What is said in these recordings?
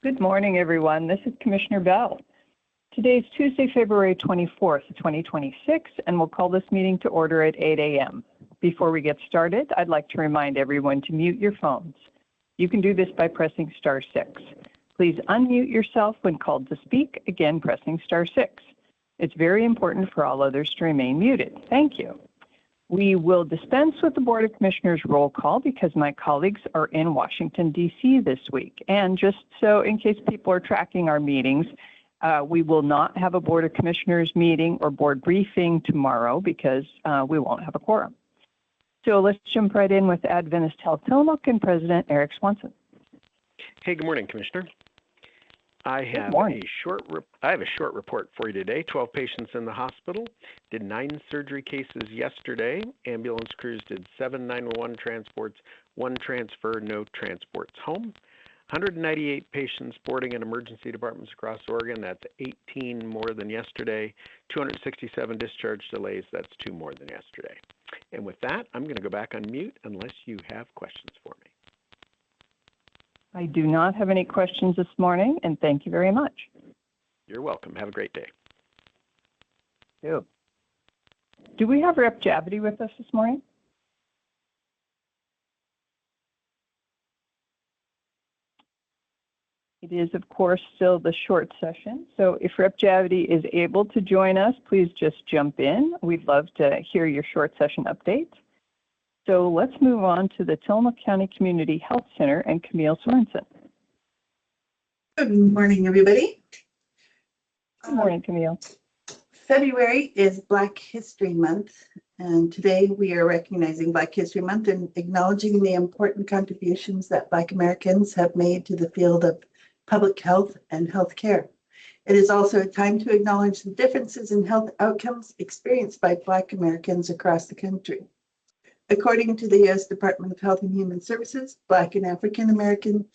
Good morning, everyone. This is Commissioner Bell. Today is Tuesday, February 24th, 2026, and we'll call this meeting to order at 8 a.m. Before we get started, I'd like to remind everyone to mute your phones. You can do this by pressing star 6. Please unmute yourself when called to speak, again pressing star 6. It's very important for all others to remain muted. Thank you. We will dispense with the Board of Commissioners roll call because my colleagues are in Washington, D.C. this week. And just so in case people are tracking our meetings, we will not have a Board of Commissioners meeting or board briefing tomorrow because we won't have a quorum. So let's jump right in with Adventist Health Tillamook and President Eric Swanson. Hey, good morning, Commissioner. I have a short report for you today. 12 patients in the hospital. Did 9 surgery cases yesterday. Ambulance crews did 7 911 transports, 1 transfer, no transports home. 198 patients boarding in emergency departments across Oregon. That's 18 more than yesterday. 267 discharge delays. That's 2 more than yesterday. And with that, I'm going to go back on mute unless you have questions for me. I do not have any questions this morning, and thank you very much. You're welcome. Have a great day. Do we have Rep. Javity with us this morning? It is, of course, still the short session. So if Rep. Javity is able to join us, please just jump in. We'd love to hear your short session update. So let's move on to the Tillamook County Community Health Center and Camille Sorensen. Good morning, everybody. Good morning, Camille. February is Black History Month, and today we are recognizing Black History Month and acknowledging the important contributions that Black Americans have made to the field of public health and health care. It is also a time to acknowledge the differences in health outcomes experienced by Black Americans across the country. According to the U.S. Department of Health and Human Services, Black and African American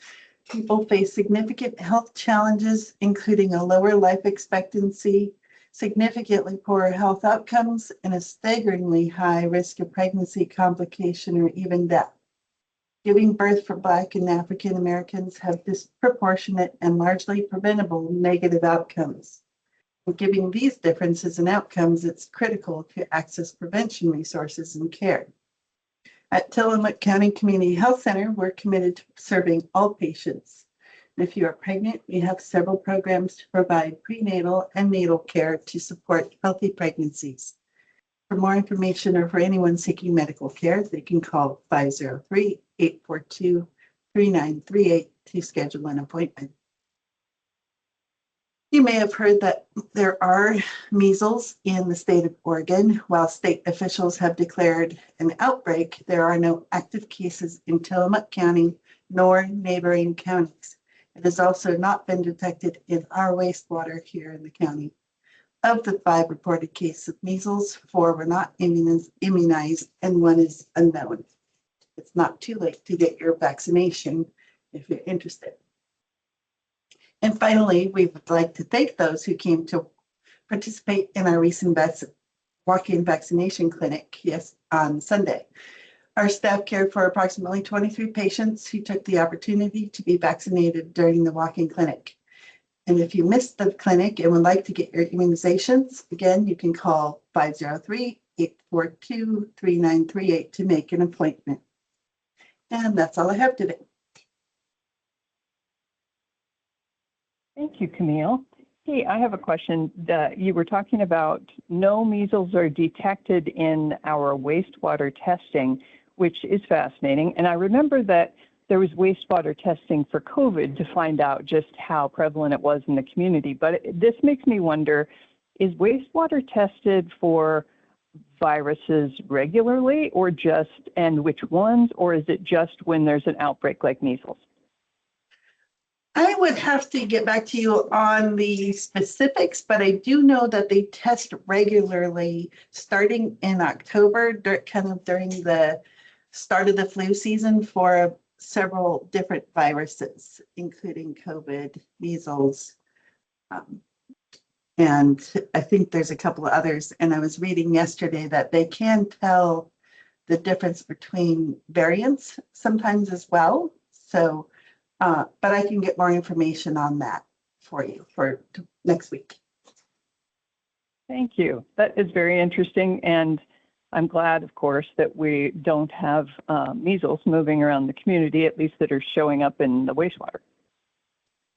people face significant health challenges, including a lower life expectancy, significantly poorer health outcomes, and a staggeringly high risk of pregnancy complication or even death. Giving birth for Black and African Americans have disproportionate and largely preventable negative outcomes. Given these differences in outcomes, it's critical to access prevention resources and care. At Tillamook County Community Health Center, we're committed to serving all patients. And if you are pregnant, we have several programs to provide prenatal and natal care to support healthy pregnancies. For more information or for anyone seeking medical care, they can call 503-842-3938 to schedule an appointment. You may have heard that there are measles in the state of Oregon. While state officials have declared an outbreak, there are no active cases in Tillamook County nor neighboring counties. It has also not been detected in our wastewater here in the county. Of the 5 reported cases of measles, 4 were not immunized and 1 is unknown. It's not too late to get your vaccination if you're interested. And finally, we would like to thank those who came to participate in our recent walk-in vaccination clinic on Sunday. Our staff cared for approximately 23 patients who took the opportunity to be vaccinated during the walk-in clinic. And if you missed the clinic and would like to get your immunizations, again, you can call 503-842-3938 to make an appointment. And that's all I have today. Thank you, Camille. Hey, I have a question. You were talking about no measles are detected in our wastewater testing, which is fascinating. And I remember that there was wastewater testing for COVID to find out just how prevalent it was in the community. But this makes me wonder, is wastewater tested for viruses regularly or just, and which ones, or is it just when there's an outbreak like measles? I would have to get back to you on the specifics, but I do know that they test regularly starting in October, kind of during the start of the flu season for several different viruses, including COVID, measles, and I think there's a couple of others. And I was reading yesterday that they can tell the difference between variants sometimes as well. So But I can get more information on that for you for next week. Thank you. That is very interesting. And I'm glad, of course, that we don't have measles moving around the community, at least that are showing up in the wastewater.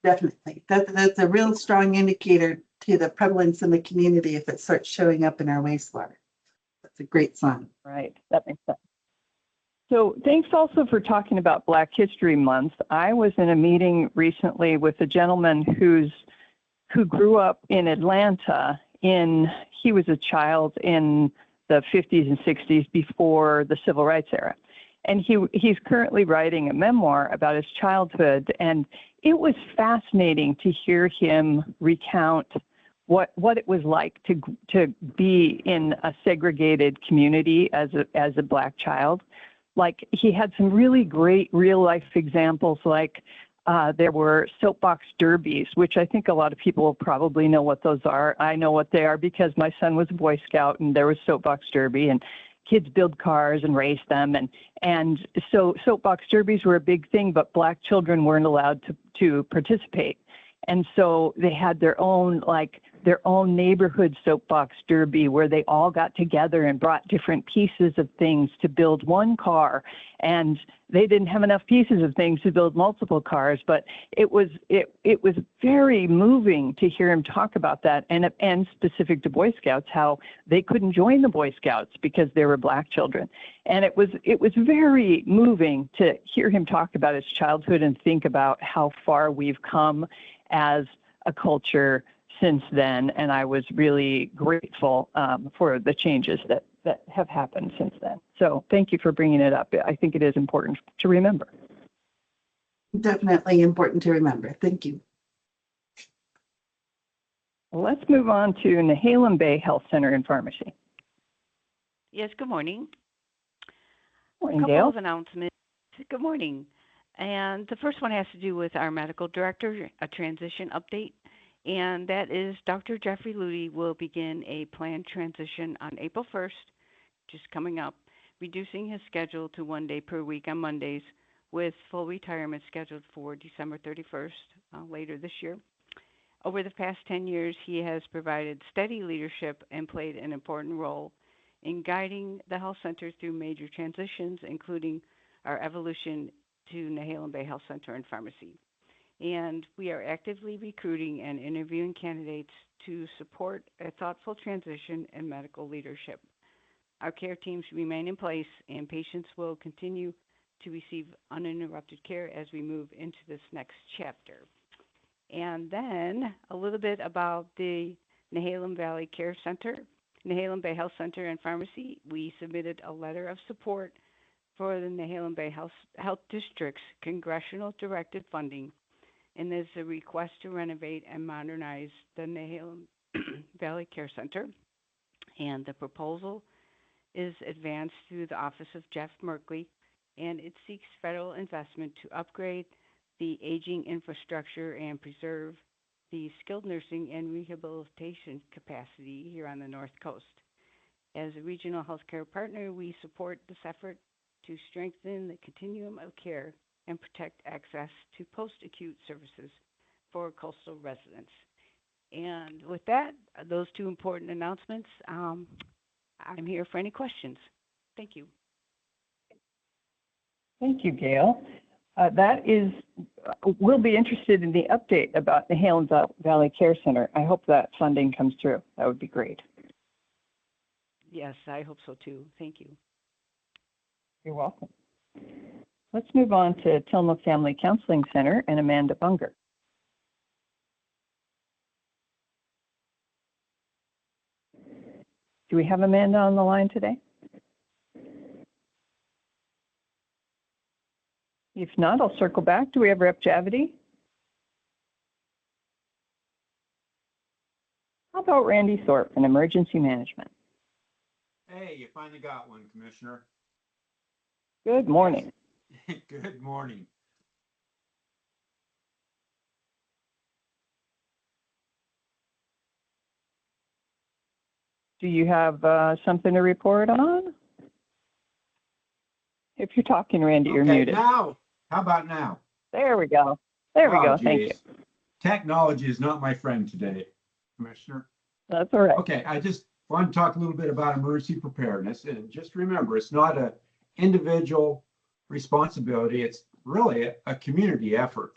Definitely. That's a real strong indicator to the prevalence in the community if it starts showing up in our wastewater. That's a great sign. Right. That makes sense. So thanks also for talking about Black History Month. I was in a meeting recently with a gentleman who grew up in Atlanta he was a child in the 50s and 60s before the Civil Rights era. And he's currently writing a memoir about his childhood. And it was fascinating to hear him recount what it was like to be in a segregated community as a Black child. Like, he had some really great real life examples, like there were soapbox derbies, which I think a lot of people probably know what those are. I know what they are because my son was a Boy Scout and there was soapbox derby, and kids build cars and race them. And so soapbox derbies were a big thing, but Black children weren't allowed to participate. And so they had their own neighborhood soapbox derby where they all got together and brought different pieces of things to build one car. And they didn't have enough pieces of things to build multiple cars, but it was very moving to hear him talk about that, and specific to Boy Scouts, how they couldn't join the Boy Scouts because they were Black children. And it was very moving to hear him talk about his childhood and think about how far we've come as a culture since then. And I was really grateful for the changes that have happened since then. So thank you for bringing it up. I think it is important to remember. Definitely important to remember. Thank you. Let's move on to Nehalem Bay Health Center and Pharmacy. Yes, good morning. Morning, A couple Gail. of announcements. Good morning. And the first one has to do with our medical director, a transition update. And that is Dr. Jeffrey Luty will begin a planned transition on April 1st, just coming up, reducing his schedule to 1 day per week on Mondays, with full retirement scheduled for December 31st, later this year. Over the past 10 years, he has provided steady leadership and played an important role in guiding the health center through major transitions, including our evolution to Nehalem Bay Health Center and Pharmacy. And we are actively recruiting and interviewing candidates to support a thoughtful transition in medical leadership. Our care teams remain in place, and patients will continue to receive uninterrupted care as we move into this next chapter. And then a little bit about the Nehalem Valley Care Center, Nehalem Bay Health Center and Pharmacy. We submitted a letter of support for the Nehalem Bay Health District's congressional directed funding, and there's a request to renovate and modernize the Nehalem Valley Care Center. And the proposal is advanced through the Office of Jeff Merkley, and it seeks federal investment to upgrade the aging infrastructure and preserve the skilled nursing and rehabilitation capacity here on the North Coast. As a regional healthcare partner, we support this effort to strengthen the continuum of care and protect access to post-acute services for coastal residents. And with that, those two important announcements, I'm here for any questions. Thank you. Thank you, Gail. We'll be interested in the update about the Nehalem Valley Care Center. I hope that funding comes through. That would be great. Yes, I hope so too. Thank you. You're welcome. Let's move on to Tillamook Family Counseling Center and Amanda Bunger. Do we have Amanda on the line today? If not, I'll circle back. Do we have Rep. Javity? How about Randy Thorpe in Emergency Management? Hey, you finally got one, Commissioner. Good morning. Good morning. Do you have something to report on? If you're talking, Randy, you're muted. Now, how about now? There we go. There we Oh, go. Thank you. geez. Technology is not my friend today, Commissioner. That's all right. Okay, I just want to talk a little bit about emergency preparedness. And just remember, it's not an individual responsibility. It's really a community effort.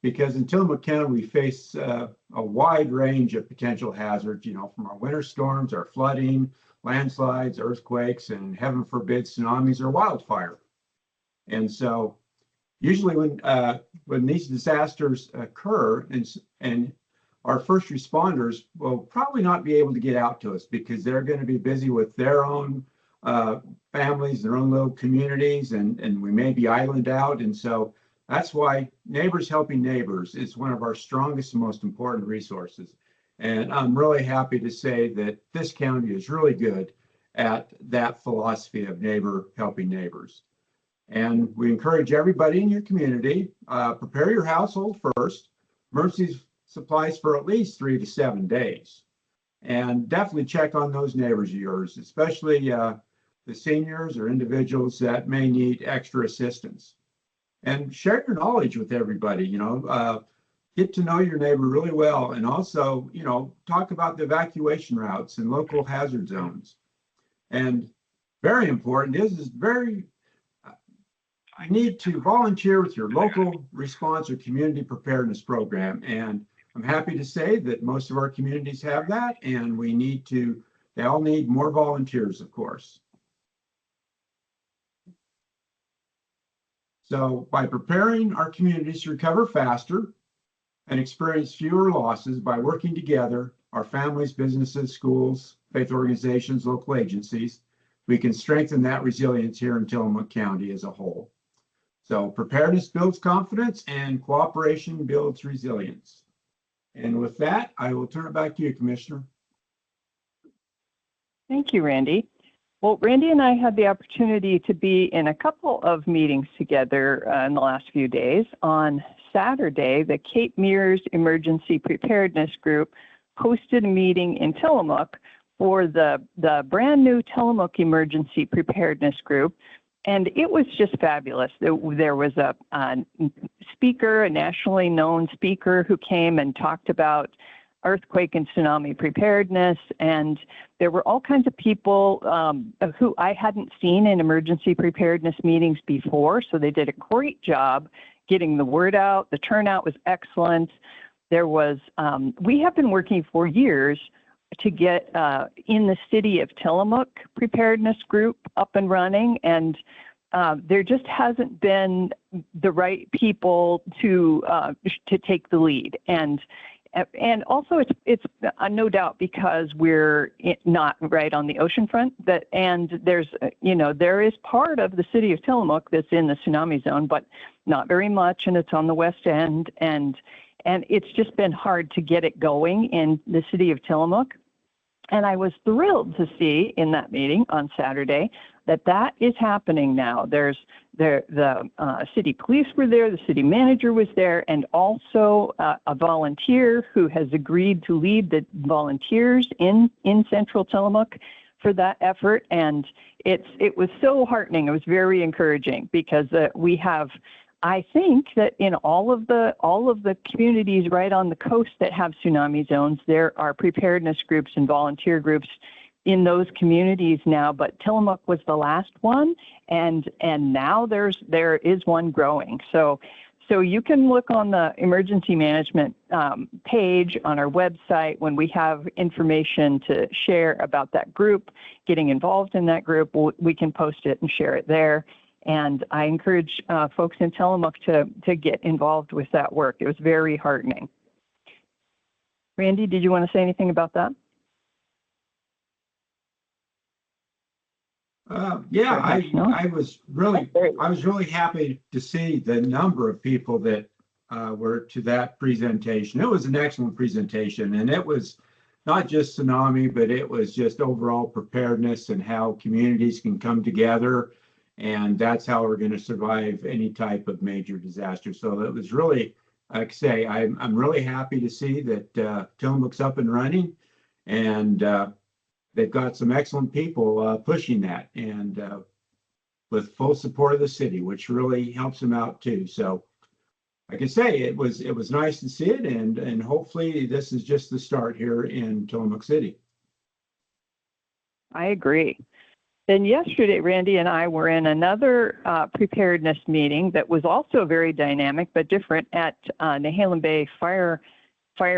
Because in Tillamook County, we face a wide range of potential hazards, from our winter storms, our flooding, landslides, earthquakes, and heaven forbid, tsunamis or wildfire. And so usually when these disasters occur and our first responders will probably not be able to get out to us because they're going to be busy with their own families, their own little communities, and we may be islanded out. And so that's why Neighbors Helping Neighbors is one of our strongest and most important resources. And I'm really happy to say that this county is really good at that philosophy of neighbor helping neighbors. And we encourage everybody in your community, prepare your household first, emergency supplies for at least 3 to 7 days. And definitely check on those neighbors of yours, especially the seniors or individuals that may need extra assistance. And share your knowledge with everybody, get to know your neighbor really well. And also, talk about the evacuation routes and local hazard zones. And very important I need to volunteer with your local response or community preparedness program. And I'm happy to say that most of our communities have that, and they all need more volunteers, of course. So by preparing our communities to recover faster and experience fewer losses by working together, our families, businesses, schools, faith organizations, local agencies, we can strengthen that resilience here in Tillamook County as a whole. So preparedness builds confidence and cooperation builds resilience. And with that, I will turn it back to you, Commissioner. Thank you, Randy. Well, Randy and I had the opportunity to be in a couple of meetings together in the last few days. On Saturday, the Cape Mears Emergency Preparedness Group hosted a meeting in Tillamook for the brand new Tillamook Emergency Preparedness Group. And it was just fabulous. There was a speaker, a nationally known speaker who came and talked about earthquake and tsunami preparedness. And there were all kinds of people who I hadn't seen in emergency preparedness meetings before. So they did a great job getting the word out. The turnout was excellent. We have been working for years to get in the city of Tillamook preparedness group up and running. And there just hasn't been the right people to take the lead. And also it's no doubt because we're not right on the oceanfront and there is part of the city of Tillamook that's in the tsunami zone, but not very much. And it's on the west end. And it's just been hard to get it going in the city of Tillamook. And I was thrilled to see in that meeting on Saturday that is happening now. The city police were there, the city manager was there, and also a volunteer who has agreed to lead the volunteers in central Tillamook for that effort. And it was so heartening. It was very encouraging because we have, I think that in all of the communities right on the coast that have tsunami zones, there are preparedness groups and volunteer groups in those communities now. But Tillamook was the last one, and now there is one growing. So you can look on the emergency management page on our website when we have information to share about that group, getting involved in that group. We can post it and share it there. And I encourage folks in Tillamook to get involved with that work. It was very heartening. Randy, did you want to say anything about that? I was really happy to see the number of people that were to that presentation. It was an excellent presentation, and it was not just tsunami, but it was just overall preparedness and how communities can come together. And that's how we're going to survive any type of major disaster. So it was really, like I say, I'm really happy to see that Tillamook's up and running, and they've got some excellent people pushing that, and with full support of the city, which really helps them out too. So like I say, it was nice to see it, and hopefully this is just the start here in Tillamook City. I agree. Then yesterday, Randy and I were in another preparedness meeting that was also very dynamic but different at Nehalem Bay Fire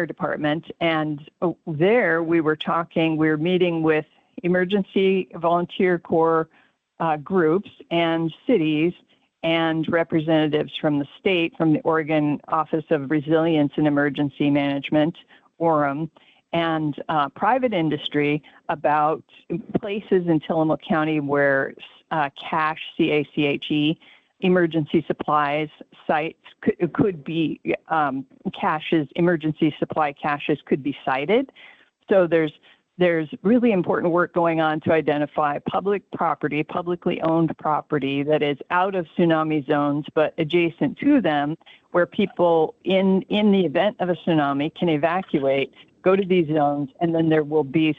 Department. And there we were meeting with emergency volunteer corps groups and cities and representatives from the state, from the Oregon Office of Resilience and Emergency Management, OREM, and private industry about places in Tillamook County where CACHE, C-A-C-H-E, emergency supplies sites could be, caches, emergency supply caches could be sited. So there's really important work going on to identify public property, publicly owned property that is out of tsunami zones but adjacent to them, where people in the event of a tsunami can evacuate, go to these zones, and then there will be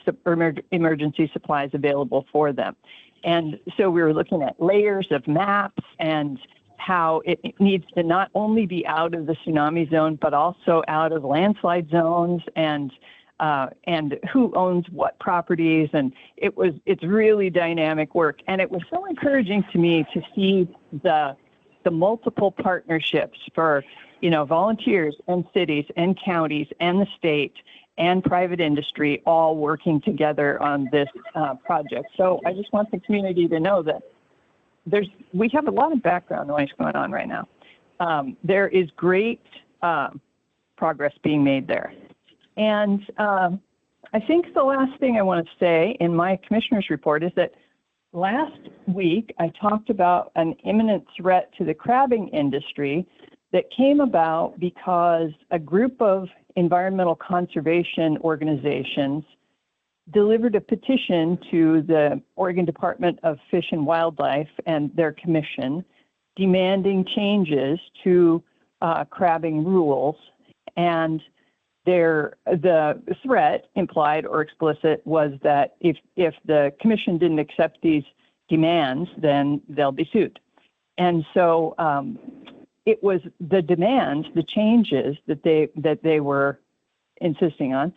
emergency supplies available for them. And so we were looking at layers of maps and how it needs to not only be out of the tsunami zone, but also out of landslide zones, and who owns what properties. And it's really dynamic work. And it was so encouraging to me to see the multiple partnerships for, volunteers and cities and counties and the state and private industry all working together on this project. So I just want the community to know that we have a lot of background noise going on right now. There is great progress being made there. And I think the last thing I want to say in my commissioner's report is that last week I talked about an imminent threat to the crabbing industry that came about because a group of environmental conservation organizations delivered a petition to the Oregon Department of Fish and Wildlife and their commission demanding changes to crabbing rules. And the threat, implied or explicit, was that if the commission didn't accept these demands, then they'll be sued. And so it was the demands, the changes that they were insisting on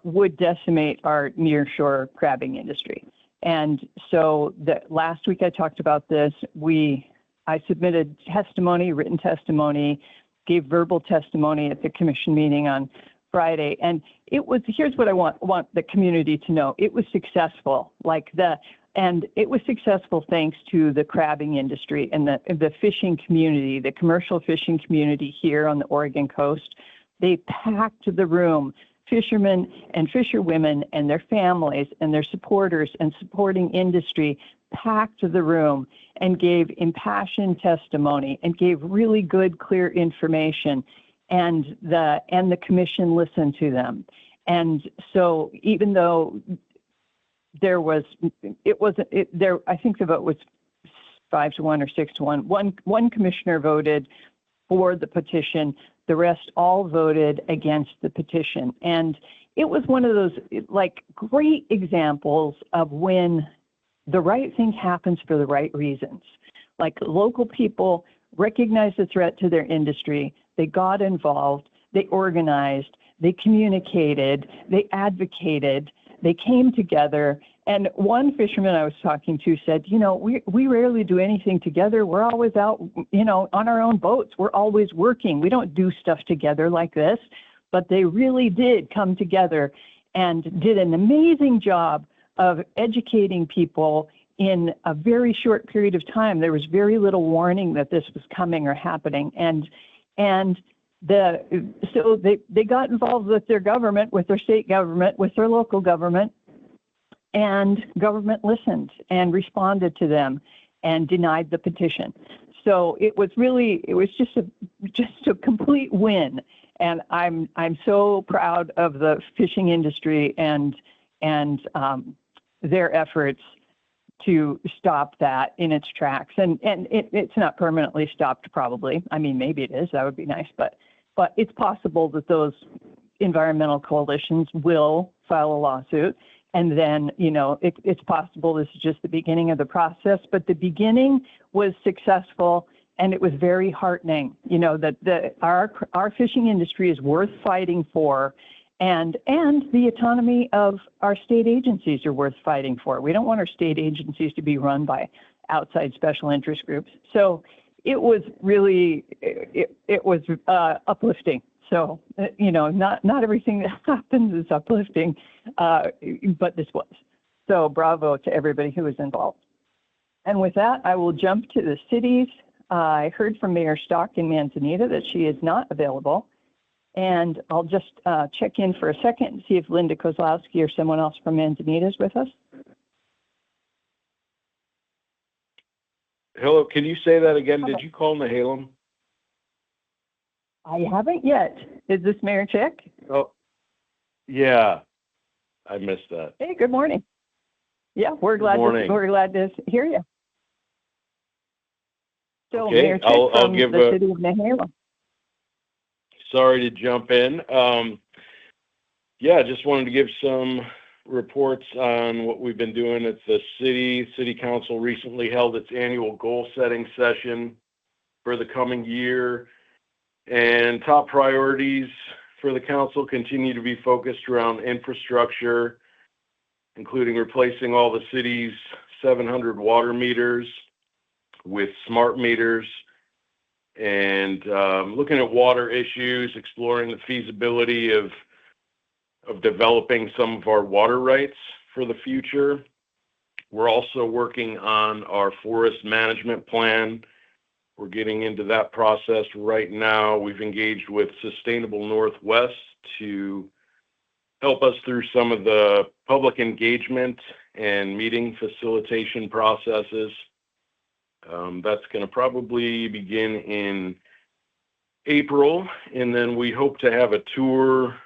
would decimate our nearshore crabbing industry. And so last week I talked about this. I submitted written testimony, gave verbal testimony at the commission meeting on Friday. And here's what I want the community to know. It was successful. And it was successful thanks to the crabbing industry and the fishing community, the commercial fishing community here on the Oregon coast. They packed the room, fishermen and fisherwomen and their families and their supporters and supporting industry packed the room and gave impassioned testimony and gave really good, clear information. And the commission listened to them. And so even though I think the vote was 5-1 or 6-1. One commissioner voted for the petition. The rest all voted against the petition. And it was one of those great examples of when the right thing happens for the right reasons. Like local people recognized the threat to their industry. They got involved. They organized. They communicated. They advocated. They came together, and one fisherman I was talking to said, we rarely do anything together. We're always out, on our own boats. We're always working. We don't do stuff together like this. But they really did come together and did an amazing job of educating people in a very short period of time. There was very little warning that this was coming or happening. So they got involved with their government, with their state government, with their local government, and government listened and responded to them and denied the petition. So it was just a complete win. And I'm so proud of the fishing industry and their efforts to stop that in its tracks. And it's not permanently stopped, probably. I mean, maybe it is. That would be nice. But it's possible that those environmental coalitions will file a lawsuit. And then, it's possible this is just the beginning of the process. But the beginning was successful, and it was very heartening, that our fishing industry is worth fighting for, and the autonomy of our state agencies are worth fighting for. We don't want our state agencies to be run by outside special interest groups. So it was really, it was uplifting. So, not everything that happens is uplifting, but this was. So bravo to everybody who was involved. And with that, I will jump to the cities. I heard from Mayor Stock in Manzanita that she is not available. And I'll just check in for a second and see if Linda Kozlowski or someone else from Manzanita is with us. Hello, can you say that again? Did you call Nehalem? I haven't yet. Is this Mayor Chick? Oh, yeah, I missed that. Hey, good morning. Yeah, we're glad to hear you. So, Okay, Mayor Chick I'll from give the city of Nehalem. Sorry to jump in. Just wanted to give some reports on what we've been doing at the city. City Council recently held its annual goal setting session for the coming year. And top priorities for the council continue to be focused around infrastructure, including replacing all the city's 700 water meters with smart meters, and looking at water issues, exploring the feasibility of developing some of our water rights for the future. We're also working on our forest management plan. We're getting into that process right now. We've engaged with Sustainable Northwest to help us through some of the public engagement and meeting facilitation processes. That's going to probably begin in April, and then we hope to have a tour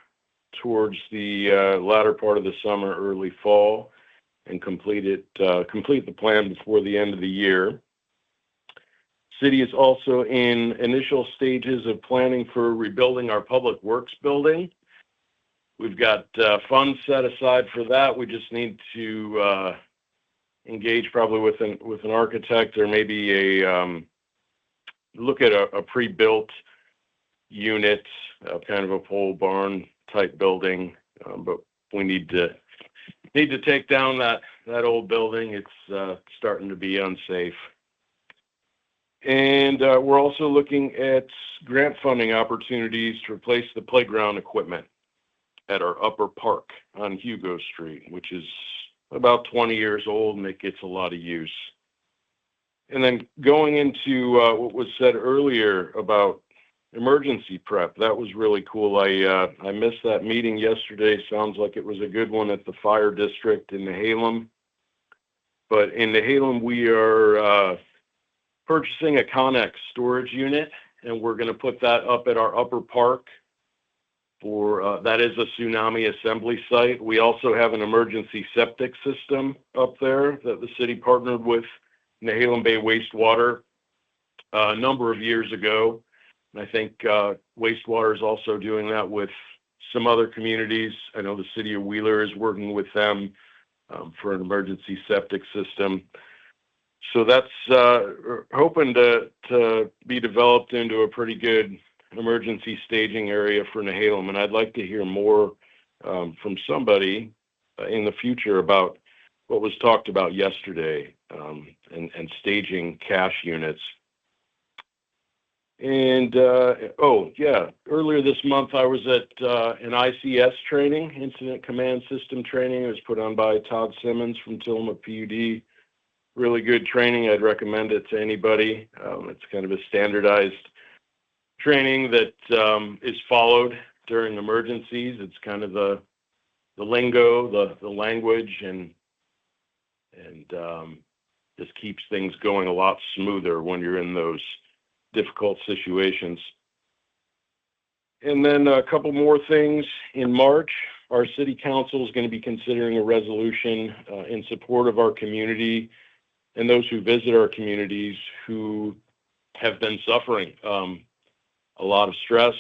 towards the latter part of the summer, early fall, and complete the plan before the end of the year. City is also in initial stages of planning for rebuilding our public works building. We've got funds set aside for that. We just need to engage probably with an architect, or maybe look at a pre-built unit, kind of a pole barn type building. But we need to take down that old building. It's starting to be unsafe. And we're also looking at grant funding opportunities to replace the playground equipment at our upper park on Hugo Street, which is about 20 years old, and it gets a lot of use. And then going into what was said earlier about emergency prep, that was really cool. I missed that meeting yesterday. Sounds like it was a good one at the fire district in Nehalem. But in Nehalem, we are purchasing a Connex storage unit, and we're going to put that up at our upper park. That is a tsunami assembly site. We also have an emergency septic system up there that the city partnered with Nehalem Bay Wastewater a number of years ago. And I think Wastewater is also doing that with some other communities. I know the city of Wheeler is working with them for an emergency septic system. So that's hoping to be developed into a pretty good emergency staging area for Nehalem. And I'd like to hear more from somebody in the future about what was talked about yesterday, and staging cash units. And earlier this month I was at an ICS training, Incident Command System training. It was put on by Todd Simmons from Tillamook PUD. Really good training. I'd recommend it to anybody. It's kind of a standardized training that is followed during emergencies. It's kind of the lingo, the language, and just keeps things going a lot smoother when you're in those difficult situations. And then a couple more things. In March, our city council is going to be considering a resolution in support of our community and those who visit our communities who have been suffering a lot of stress,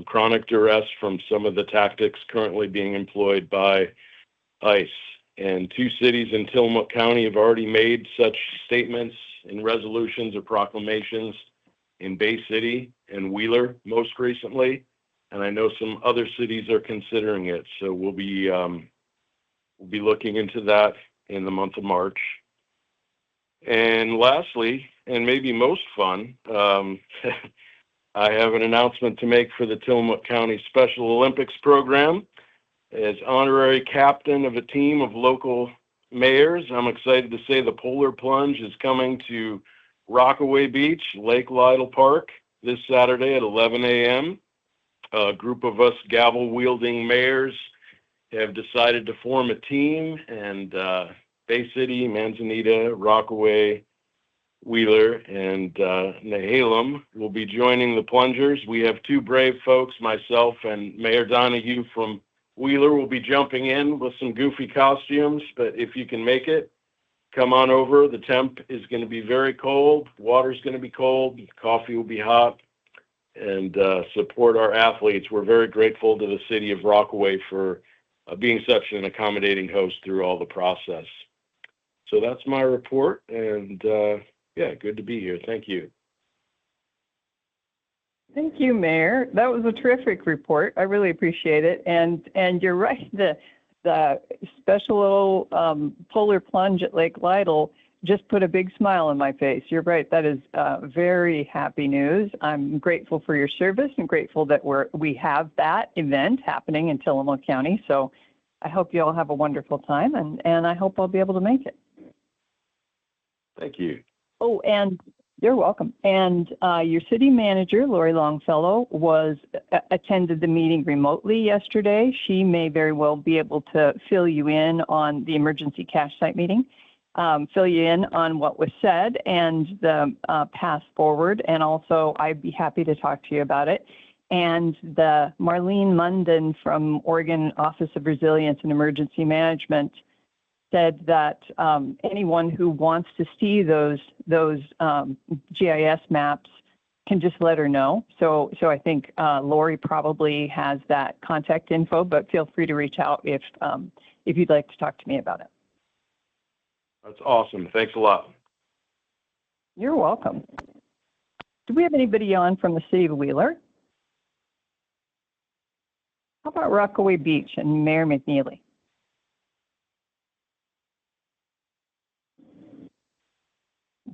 chronic duress from some of the tactics currently being employed by ICE. And 2 cities in Tillamook County have already made such statements in resolutions or proclamations in Bay City and Wheeler most recently. And I know some other cities are considering it. So we'll be looking into that in the month of March. And lastly, and maybe most fun, I have an announcement to make for the Tillamook County Special Olympics program. As honorary captain of a team of local mayors, I'm excited to say the Polar Plunge is coming to Rockaway Beach, Lake Lytle Park this Saturday at 11 a.m. A group of us gavel-wielding mayors have decided to form a team, and Bay City, Manzanita, Rockaway, Wheeler, and Nehalem will be joining the plungers. We have 2 brave folks, myself and Mayor Donahue from Wheeler will be jumping in with some goofy costumes, but if you can make it, come on over. The temp is going to be very cold. Water's going to be cold. Coffee will be hot. And support our athletes. We're very grateful to the city of Rockaway for being such an accommodating host through all the process. So that's my report. And yeah, good to be here. Thank you. Thank you, Mayor. That was a terrific report. I really appreciate it. And you're right. The special little polar plunge at Lake Lytle just put a big smile on my face. You're right. That is very happy news. I'm grateful for your service and grateful that we have that event happening in Tillamook County. So I hope you all have a wonderful time, and I hope I'll be able to make it. Thank you. Oh, and you're welcome. And your city manager, Lori Longfellow, attended the meeting remotely yesterday. She may very well be able to fill you in on the emergency cash site meeting, fill you in on what was said and the path forward. And also, I'd be happy to talk to you about it. And the Marlene Munden from Oregon Office of Resilience and Emergency Management said that anyone who wants to see those GIS maps can just let her know. So I think Lori probably has that contact info, but feel free to reach out if you'd like to talk to me about it. That's awesome. Thanks a lot. You're welcome. Do we have anybody on from the city of Wheeler? How about Rockaway Beach and Mayor McNeely?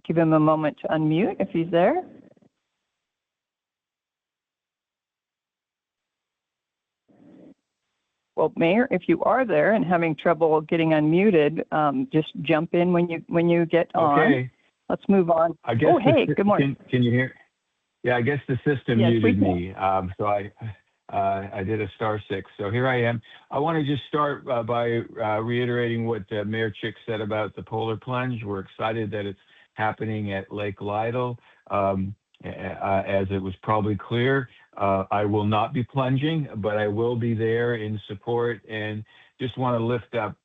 Give him a moment to unmute if he's there. Well, Mayor, if you are there and having trouble getting unmuted, just jump in when you get on. Okay. Let's move on. I guess hey, good morning. Can you hear? Yeah, I guess the system muted me. So I did a *6. So here I am. I want to just start by reiterating what Mayor Chick said about the Polar Plunge. We're excited that it's happening at Lake Lytle. As it was probably clear, I will not be plunging, but I will be there in support, and just want to lift up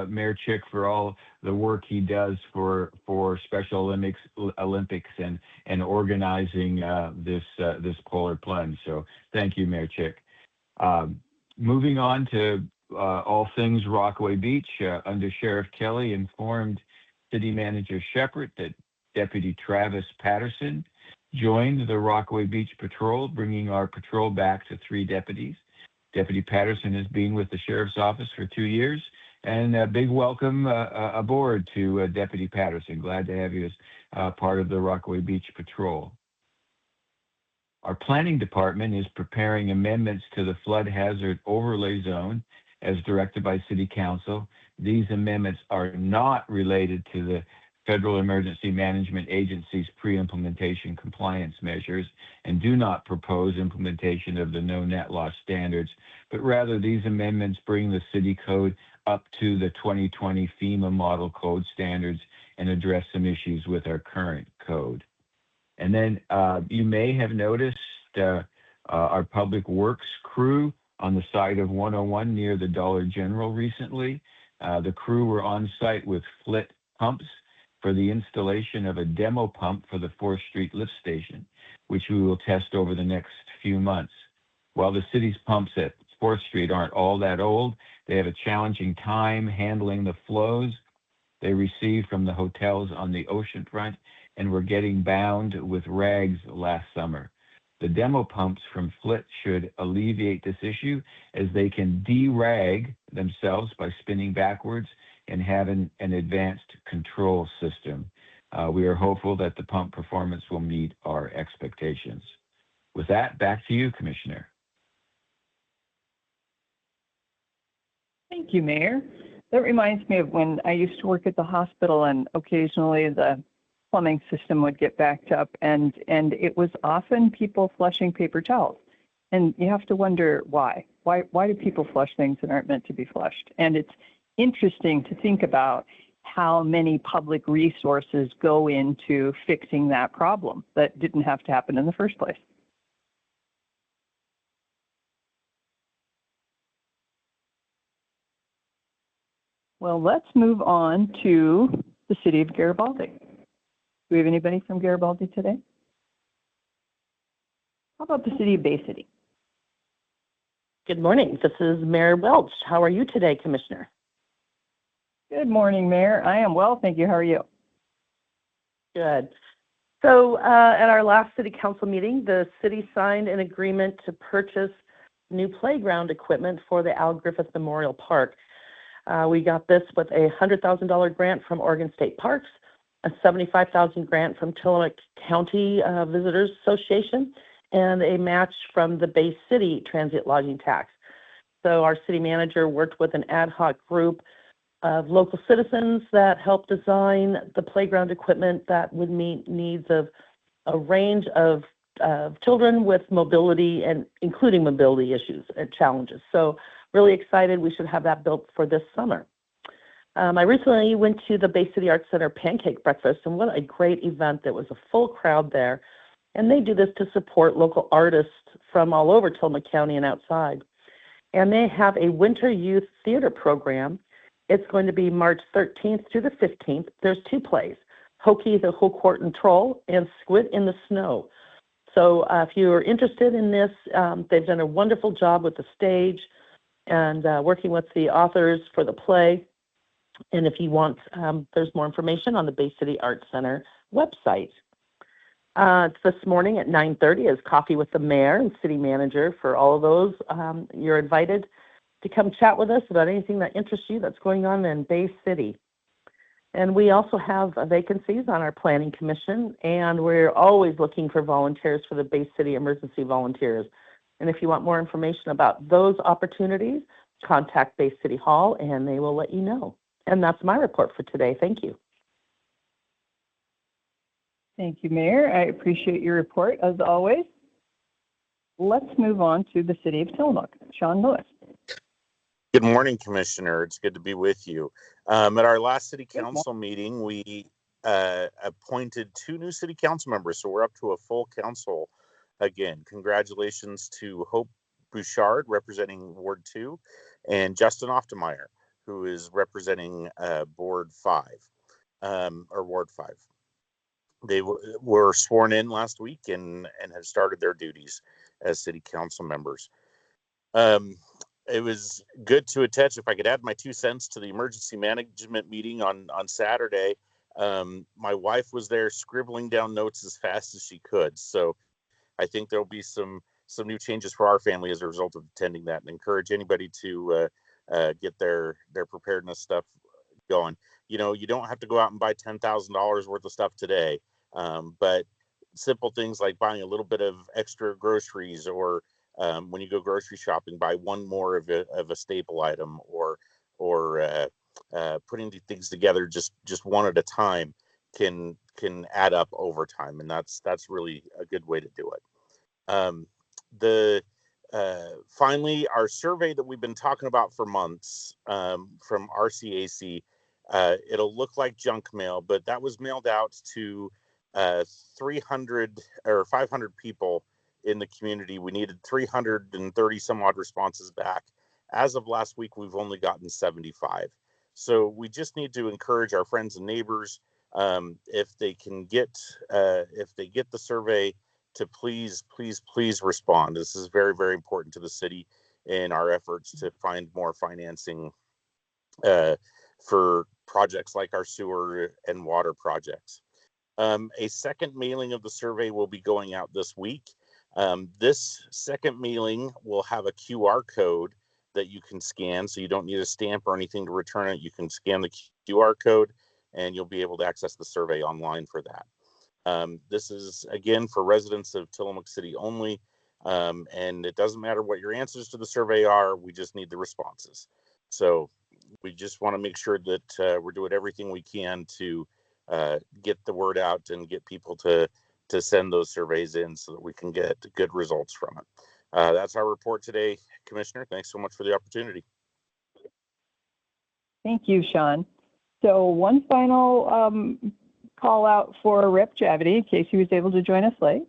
Mayor Chick for all the work he does for Special Olympics and organizing this Polar Plunge. So thank you, Mayor Chick. Moving on to all things Rockaway Beach, Under Sheriff Kelly informed City Manager Shepherd that Deputy Travis Patterson joined the Rockaway Beach Patrol, bringing our patrol back to 3 deputies. Deputy Patterson has been with the Sheriff's Office for 2 years, and a big welcome aboard to Deputy Patterson. Glad to have you as part of the Rockaway Beach Patrol. Our planning department is preparing amendments to the flood hazard overlay zone as directed by City Council. These amendments are not related to the Federal Emergency Management Agency's pre-implementation compliance measures and do not propose implementation of the no net loss standards, but rather these amendments bring the city code up to the 2020 FEMA model code standards and address some issues with our current code. And then you may have noticed our public works crew on the side of 101 near the Dollar General recently. The crew were on site with Flit pumps for the installation of a demo pump for the 4th Street lift station, which we will test over the next few months. While the city's pumps at 4th Street aren't all that old, They have a challenging time handling the flows they received from the hotels on the oceanfront and were getting bound with rags last summer. The demo pumps from FLIT should alleviate this issue as they can de-rag themselves by spinning backwards and having an advanced control system. We are hopeful that the pump performance will meet our expectations. With that, back to you, Commissioner. Thank you, Mayor. That reminds me of when I used to work at the hospital, and occasionally the plumbing system would get backed up, and it was often people flushing paper towels. And you have to wonder why. Why do people flush things that aren't meant to be flushed? And it's interesting to think about how many public resources go into fixing that problem that didn't have to happen in the first place. Well, let's move on to the city of Garibaldi. Do we have anybody from Garibaldi today? How about the city of Bay City? Good morning. This is Mayor Welch. How are you today, Commissioner? Good morning, Mayor. I am well, thank you. How are you? Good. So at our last city council meeting, the city signed an agreement to purchase new playground equipment for the Al Griffith Memorial Park. We got this with a $100,000 grant from Oregon State Parks, a $75,000 grant from Tillamook County Visitors Association, and a match from the Bay City Transit Lodging Tax. So our city manager worked with an ad hoc group of local citizens that helped design the playground equipment that would meet needs of a range of children with mobility and including mobility issues and challenges. So really excited. We should have that built for this summer. I recently went to the Bay City Arts Center Pancake Breakfast, and what a great event. There was a full crowd there. And they do this to support local artists from all over Tillamook County and outside. And they have a winter youth theater program. It's going to be March 13th to the 15th. There's two plays, Hokey the Hoquartin Troll and Squid in the Snow. So if you're interested in this, they've done a wonderful job with the stage and working with the authors for the play. And if you want, there's more information on the Bay City Arts Center website. It's this morning at 9:30 is Coffee with the Mayor and City Manager. For all of those, you're invited to come chat with us about anything that interests you that's going on in Bay City. And we also have vacancies on our Planning Commission, and we're always looking for volunteers for the Bay City Emergency Volunteers. And if you want more information about those opportunities, contact Bay City Hall, and they will let you know. And that's my report for today. Thank you. Thank you, Mayor. I appreciate your report, as always. Let's move on to the city of Tillamook. Sean Lewis. Good morning, Commissioner. It's good to be with you. At our last city council meeting, we appointed 2 new city council members, so we're up to a full council again. Congratulations to Hope Bouchard, representing Ward 2, and Justin Oftemeyer, who is representing Ward 5. They were sworn in last week and have started their duties as city council members. It was good to attach. If I could add my 2 cents to the emergency management meeting on Saturday, my wife was there scribbling down notes as fast as she could. So I think there'll be some new changes for our family as a result of attending that, and encourage anybody to get their preparedness stuff going. You know, you don't have to go out and buy $10,000 worth of stuff today, but simple things like buying a little bit of extra groceries, or when you go grocery shopping, buy one more of a staple item, or putting things together just one at a time can add up over time, and that's really a good way to do it. Finally, our survey that we've been talking about for months, from RCAC, it'll look like junk mail, but that was mailed out to 300 or 500 people in the community. We needed 330 some odd responses back. As of last week, we've only gotten 75. So we just need to encourage our friends and neighbors, if they get the survey, to please respond. This is very, very important to the city, in our efforts to find more financing for projects like our sewer and water projects. A second mailing of the survey will be going out this week. This second mailing will have a QR code that you can scan, so you don't need a stamp or anything to return it. You can scan the QR code and you'll be able to access the survey online for that. This is, again, for residents of Tillamook City only, and it doesn't matter what your answers to the survey are, we just need the responses. So we just want to make sure that we're doing everything we can to get the word out and get people to send those surveys in so that we can get good results from it. That's our report today, Commissioner. Thanks so much for the opportunity. Thank you, Sean. So one final call out for Rep. Javity in case he was able to join us late.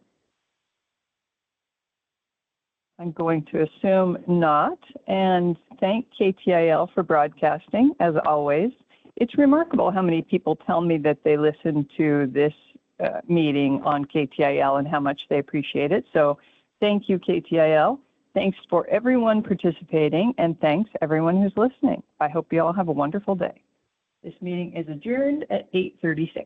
I'm going to assume not, and thank KTIL for broadcasting, as always. It's remarkable how many people tell me that they listen to this meeting on KTIL and how much they appreciate it. So thank you, KTIL. Thanks for everyone participating, and thanks everyone who's listening. I hope you all have a wonderful day. This meeting is adjourned at 8:36.